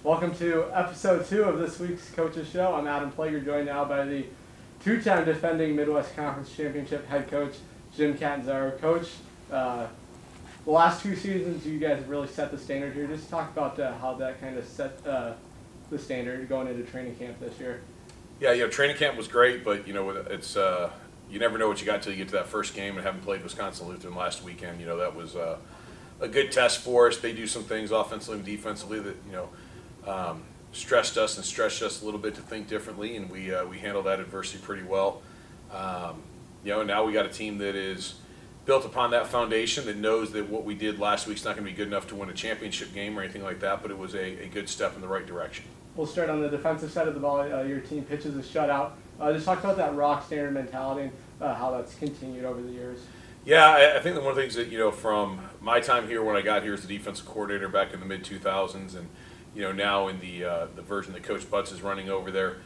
Welcome to episode 2 of this week's Coaches Show. I'm Adam Plager, joined now by the two-time defending Midwest Conference Championship head coach, Jim Catanzaro. Coach, the last 2 seasons you guys have really set the standard here. Just talk about how that kind of set the standard going into training camp this year. Yeah, training camp was great, but it's you never know what you got till you get to that first game. And having played Wisconsin Lutheran last weekend, that was a good test for us. They do some things offensively and defensively that stressed us and stretched us a little bit to think differently, and we handled that adversity pretty well. Now we got a team that is built upon that foundation, that knows that what we did last week's not going to be good enough to win a championship game or anything like that, but it was a good step in the right direction. We'll start on the defensive side of the ball. Your team pitches a shutout. Just talk about that rock standard mentality and how that's continued over the years. Yeah, I think that one of the things that, from my time here when I got here as the defensive coordinator back in the mid-2000s and, now in the version that Coach Butts is running over there,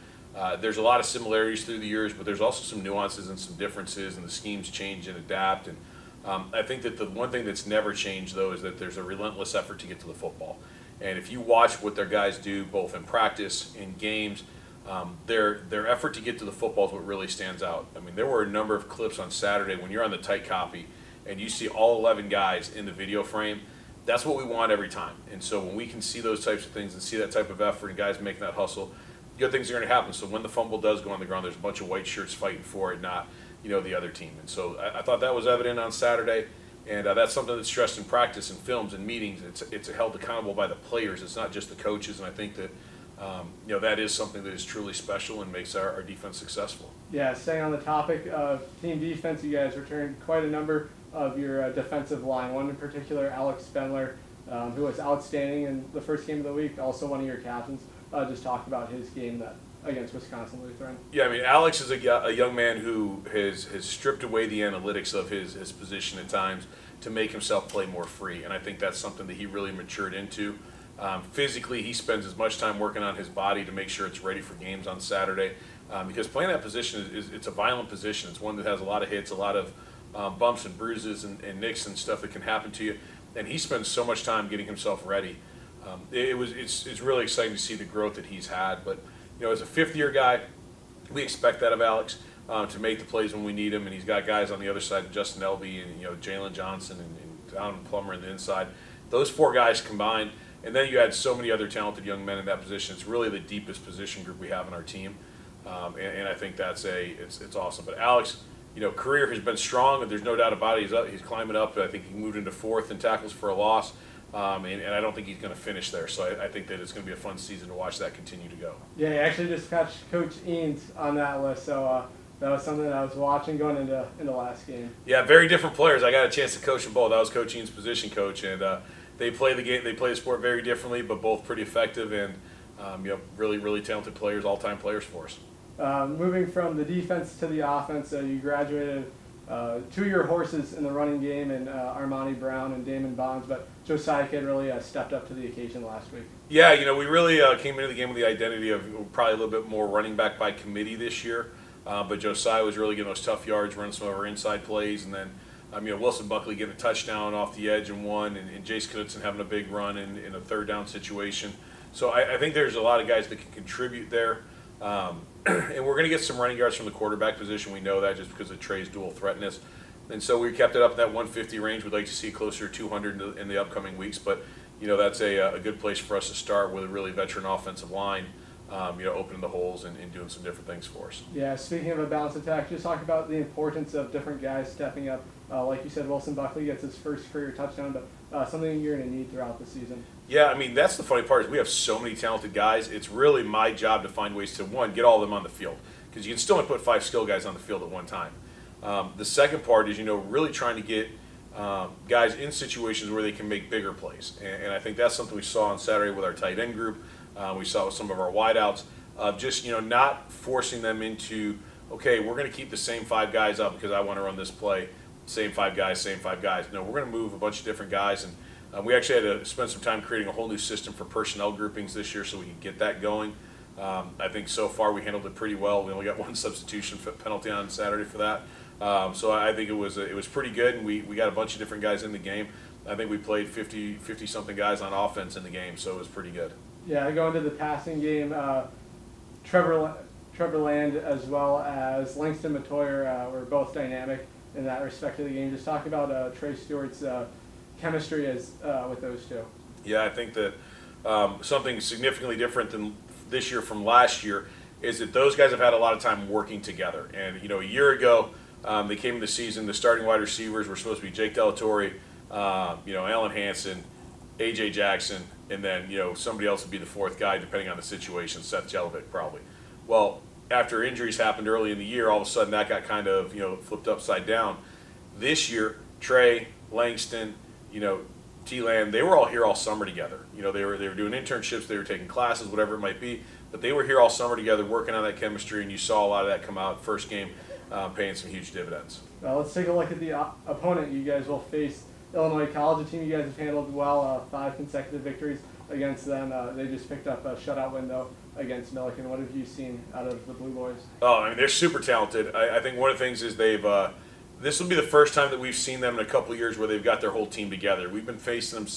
there's a lot of similarities through the years, but there's also some nuances and some differences, and the schemes change and adapt. And I think that the one thing that's never changed, though, is that there's a relentless effort to get to the football. And if you watch what their guys do, both in practice, in games, their effort to get to the football is what really stands out. I mean, there were a number of clips on Saturday when you're on the tight copy and you see all 11 guys in the video frame. That's what we want every time. And so when we can see those types of things and see that type of effort and guys making that hustle, good things are going to happen. So when the fumble does go on the ground, there's a bunch of white shirts fighting for it, not the other team. And so I thought that was evident on Saturday. And that's something that's stressed in practice and films and meetings. It's held accountable by the players. It's not just the coaches. And I think that that is something that is truly special and makes our defense successful. Yeah, staying on the topic of team defense, you guys returned quite a number of your defensive line. One in particular, Alex Spendler, who was outstanding in the first game of the week, also one of your captains. Just talk about his game against Wisconsin Lutheran. Yeah, I mean, Alex is a young man who has stripped away the analytics of his position at times to make himself play more free, and I think that's something that he really matured into. Physically, he spends as much time working on his body to make sure it's ready for games on Saturday, because playing that position it's a violent position. It's one that has a lot of hits, a lot of bumps and bruises and nicks and stuff that can happen to you, and he spends so much time getting himself ready. It's really exciting to see the growth that he's had. But as a fifth-year guy, we expect that of Alex to make the plays when we need him, and he's got guys on the other side, Justin Elby and Jalen Johnson and Donovan Plummer on the inside. Those 4 guys combined. And then you had so many other talented young men in that position. It's really the deepest position group we have in our team, and I think it's awesome. But Alex, career has been strong, and there's no doubt about it. He's climbing up. I think he moved into 4th in tackles for a loss, and I don't think he's going to finish there. So I think that it's going to be a fun season to watch that continue to go. Yeah, he actually just catched Coach Eanes on that list, so that was something that I was watching going into last game. Yeah, very different players. I got a chance to coach them both. That was Coach Eanes' position coach, and they play the game. They play the sport very differently, but both pretty effective and really, really talented players, all-time players for us. Moving from the defense to the offense, you graduated 2 of your horses in the running game, and Armani Brown and Damon Bonds, but Josiah Kidd really stepped up to the occasion last week. Yeah, we really came into the game with the identity of probably a little bit more running back by committee this year, but Josiah was really getting those tough yards, running some of our inside plays, and then Wilson Buckley getting a touchdown off the edge and one, and Jace Knudsen having a big run in a third down situation. So I think there's a lot of guys that can contribute there. And we're going to get some running yards from the quarterback position. We know that just because of Trey's dual threatness. And so we kept it up in that 150 range. We'd like to see closer to 200 in the upcoming weeks. But, that's a good place for us to start with a really veteran offensive line, opening the holes and doing some different things for us. Yeah, speaking of a balanced attack, just talk about the importance of different guys stepping up. Like you said, Wilson Buckley gets his first career touchdown, but something you're going to need throughout the season. Yeah, I mean, that's the funny part is we have so many talented guys. It's really my job to find ways to, one, get all of them on the field, because you can still only put 5 skill guys on the field at one time. The second part is, really trying to get guys in situations where they can make bigger plays. And I think that's something we saw on Saturday with our tight end group. We saw with some of our wideouts, just, not forcing them into, okay, we're going to keep the same 5 guys up because I want to run this play. Same 5 guys, same 5 guys. No, we're going to move a bunch of different guys, and we actually had to spend some time creating a whole new system for personnel groupings this year so we can get that going. I think so far we handled it pretty well. We only got 1 substitution penalty on Saturday for that. So I think it was pretty good, and we got a bunch of different guys in the game. I think we played 50-something guys on offense in the game, so it was pretty good. Yeah, going to the passing game, Trevor, Trevor Land as well as Langston Matoyer were both dynamic in that respect of the game. Just talk about Trey Stewart's chemistry as with those two. Yeah, I think that something significantly different than this year from last year is that those guys have had a lot of time working together. And, a year ago, they came into the season, the starting wide receivers were supposed to be Jake Delatorre, Alan Hansen, A.J. Jackson, and then, somebody else would be the fourth guy, depending on the situation, Seth Jelivic probably. Well, after injuries happened early in the year, all of a sudden that got kind of, flipped upside down. This year, Trey, Langston, T-Land, they were all here all summer together. They were doing internships, they were taking classes, whatever it might be, but they were here all summer together working on that chemistry, and you saw a lot of that come out first game, paying some huge dividends. Well, let's take a look at the opponent you guys will face. Illinois College, a team you guys have handled well, 5 consecutive victories against them. They just picked up a shutout win, though, against Milliken. What have you seen out of the Blue Boys? Oh, I mean, they're super talented. I think one of the things is this will be the first time that we've seen them in a couple of years where they've got their whole team together. We've been facing them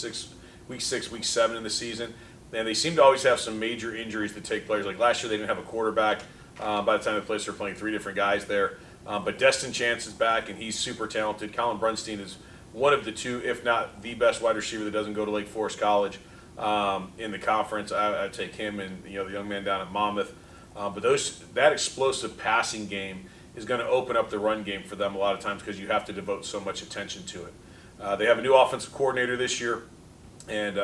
week 6, week 7 in the season, and they seem to always have some major injuries that take players. Like last year, they didn't have a quarterback. By the time they played, they were playing 3 different guys there. But Destin Chance is back, and he's super talented. Colin Brunstein is one of the 2, if not the best wide receiver that doesn't go to Lake Forest College in the conference. I'd take him and the young man down at Monmouth. But that explosive passing game is going to open up the run game for them a lot of times because you have to devote so much attention to it. They have a new offensive coordinator this year, and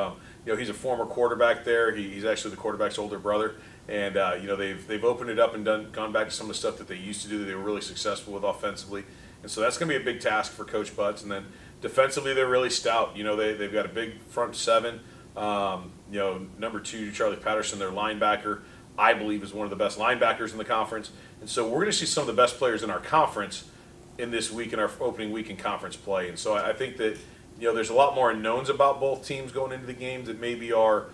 he's a former quarterback there. He's actually the quarterback's older brother, and they've opened it up and gone back to some of the stuff that they used to do that they were really successful with offensively, and so that's going to be a big task for Coach Butts. And then defensively, they're really stout. They've got a big front 7. Number 2, Charlie Patterson, their linebacker, I believe is one of the best linebackers in the conference. And so we're going to see some of the best players in our conference in this week, in our opening week in conference play. And so I think that, there's a lot more unknowns about both teams going into the games that maybe are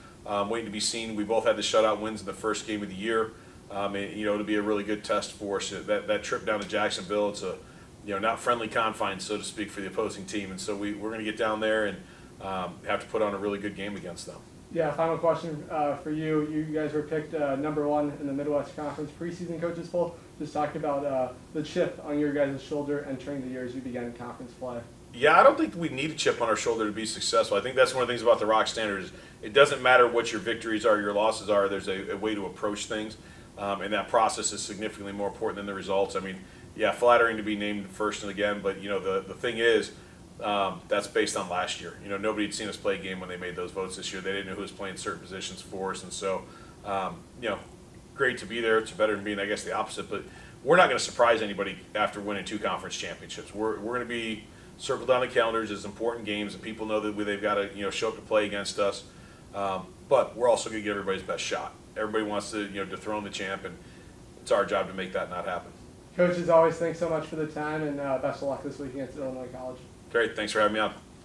waiting to be seen. We both had the shutout wins in the first game of the year. It'll be a really good test for us. That trip down to Jacksonville, it's a, not friendly confines, so to speak, for the opposing team. And so we're going to get down there and have to put on a really good game against them. Yeah, final question for you. You guys were picked number 1 in the Midwest Conference preseason coaches poll. Just talk about the chip on your guys' shoulder entering the year as you began conference play. Yeah, I don't think we need a chip on our shoulder to be successful. I think that's one of the things about the Rock Standard is it doesn't matter what your victories are, your losses are. There's a way to approach things, and that process is significantly more important than the results. I mean, yeah, flattering to be named first and again, but the thing is, that's based on last year. Nobody had seen us play a game when they made those votes this year. They didn't know who was playing certain positions for us, and so, great to be there. It's better than being, I guess, the opposite. But we're not going to surprise anybody after winning 2 conference championships. We're going to be circled on the calendars as important games, and people know that they've got to show up to play against us. But we're also going to give everybody's best shot. Everybody wants to dethrone the champ, and it's our job to make that not happen. Coach, as always, thanks so much for the time, and best of luck this week against Illinois College. Great. Thanks for having me on.